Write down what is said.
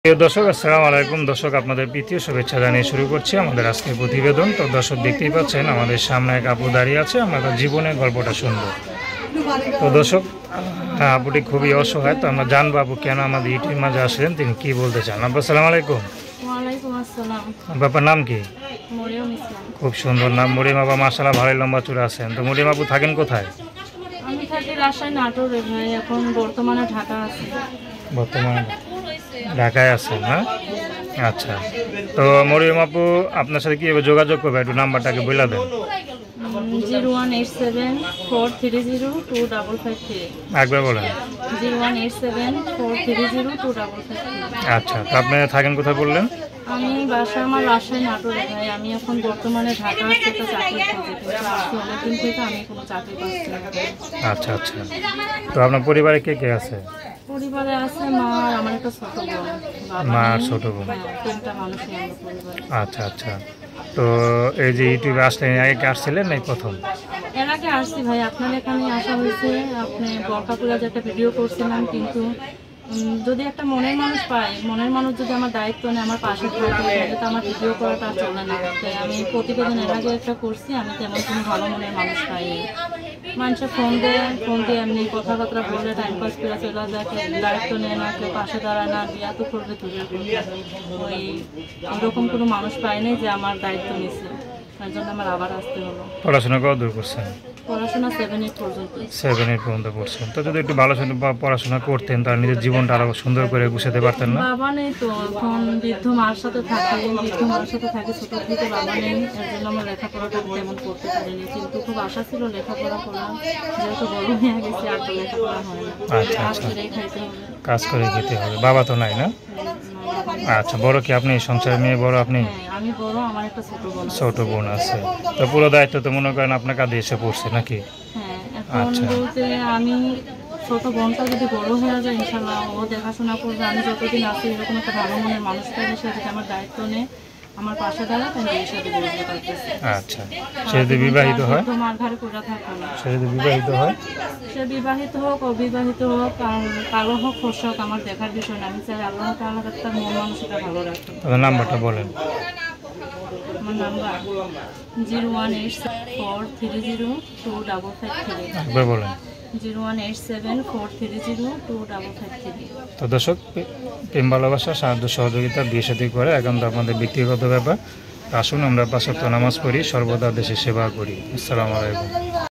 প্রিয় দর্শক, আসসালামু আলাইকুম। দর্শক, আপনাদের প্রীতীয় শুভেচ্ছা জানিয়ে শুরু করছি আমাদের আজকের প্রতিবেদন। তো দর্শক, দেখতেই পাচ্ছেন আমাদের সামনে এক আপু দাঁড়িয়ে আছে, আমরা তার জীবনের গল্পটা শুনবো। তো দর্শক, আপুটি খুবই অসহায়, তো আমরা জানবো আপু কেন আমাদের ইউটিউবের মাঝে আসলেন, তিনি কি বলতে চান। আপু আসসালামু আলাইকুম। ওয়ালাইকুম আসসালাম। আপনার নাম কি? মরিয়ম ইসলাম। খুব সুন্দর নাম মরিয়ম আপা, মাশাআল্লাহ ভালোই লম্বা চূড়া আছেন। তো মরিয়ম আপু থাকেন কোথায়? আমি থাকি রাজশাহী নাটোরে ভাই, এখন বর্তমানে ঢাকা আছি। বর্তমানে ঢাকায় আছেন না? আচ্ছা। তো মরিয়ম আপু আপনার সাথে কীভাবে যোগাযোগ করবে, একটু নাম্বারটাকে বলে দেন। 01874302553। একবার বলেন। 01874302553। আচ্ছা, তো আপনি থাকেন কোথায় বললেন? আমি বাসা আমার রাজশাহী নাটোরে ভাই, আমি এখন বর্তমানে ঢাকা আছি একটা চাকরির খোঁজে, কিন্তু আজকে অনেকদিন থেকে আমি কোনো চাকরি পাচ্ছি না। আচ্ছা আচ্ছা। তো আপনার পরিবারে কে কে আছে? পরিবারে আছে মা আর আমার একটা ছোট বোন। মা আর ছোট বোন। তিনটা মানুষই আমরা পরিবারে। আচ্ছা আচ্ছা। তো এই যে ইউটিউবে আসলেন, আগে কি আসছিলেন নাই প্রথম? এর আগে আসছি ভাই, আপনার এখানে আসা হয়েছে, আপনি বরকাপুরা যে একটা ভিডিও করছিলাম, কিন্তু যদি একটা মনের মানুষ পায়, মনের মানুষ যদি আমার দায়িত্ব নেয়, আমার পাশে থাকে, তাহলে তো আমার ভিডিও করাটা আর চলে না। তাই আমি প্রতিবেদন এর আগে একটা করছি, আমি তেমন কোনো ভালো মনের মানুষ পাইনি। মানুষের ফোন দিয়ে এমনি কথাবার্তা বলে টাইম পাস করে চলে যায়, কেউ দায়িত্ব নেয় না, কেউ পাশে দাঁড়ায় না, বিয়া তো করবে দূরের কথা। ওই এরকম কোনো মানুষ পাইনি যে আমার দায়িত্ব নিছে, তার জন্য আমার আবার আসতে হলো। পড়াশোনা কত দূর করছেন? পড়াশোনা 7-8 পর্যন্ত। 7-8 পর্যন্ত পড়ছেন। তো যদি একটু ভালো পড়াশোনা করতেন, তাহলে নিজের জীবনটা আরো সুন্দর করে গুছাতে পারতেন না? বাবা নেই তো, এখন বৃদ্ধ মার সাথে থাকি, ছোট থেকে বাবা নেই, এর জন্য আমার লেখাপড়াটা তেমন করতে পারিনি। কিন্তু খুব আশা ছিল লেখাপড়া করা, যেহেতু বড় হয়ে গেছে আর তো লেখাপড়া হয় না। আচ্ছা কাজ আচ্ছা, করেই খাইতে হবে। কাজ করে খেতে হবে। বাবা তো নাই না? আচ্ছা, বড় কি আপনি? সংসারের মেয়ে বড় আপনি? হ্যাঁ, আমি বড়, আমার একটা ছোট বোন আছে। ছোট বোন আছে। তো পুরো দায়িত্ব তো মনে করেন আপনার কাঁধে এসে পড়ছে নাকি? হ্যাঁ, এখন আচ্ছা। বলতে আমি ছোট বোনটা যদি বড় হয়ে যায়, ইনশাল্লাহ ও দেখাশোনা করবে। আমি যতদিন আছি এরকম একটা ভালো মনের মানুষটা এসে যদি আমার দায়িত্ব নেয়, আমার পাশে দাঁড়ায়, তাই বিয়ের সাথে বলতে পারতেছি। আচ্ছা। সে যদি বিবাহিত হয়? তোমার ঘরে করে থাকো না। সে যদি বিবাহিত হয়? সে বিবাহিত হোক, অবিবাহিত হোক, আর কালো হোক, খোস হোক, আমার দেখার বিষয় না। আমি চাই আল্লাহ তাআলা একটা মন মানসিকতা ভালো রাখে। তাদের নাম্বারটা বলেন। আমার নাম্বার 01874302553। একবার বলেন। 01874302553। তো দর্শক, প্রেম ভালোবাসা, সাহায্য সহযোগিতা, বিয়ে সাথী করে একান্ত আপনাদের ব্যক্তিগত ব্যাপার। আসুন আমরা 5 ওয়াক্ত নামাজ পড়ি, সর্বদা দেশের সেবা করি। আসসালামু আলাইকুম।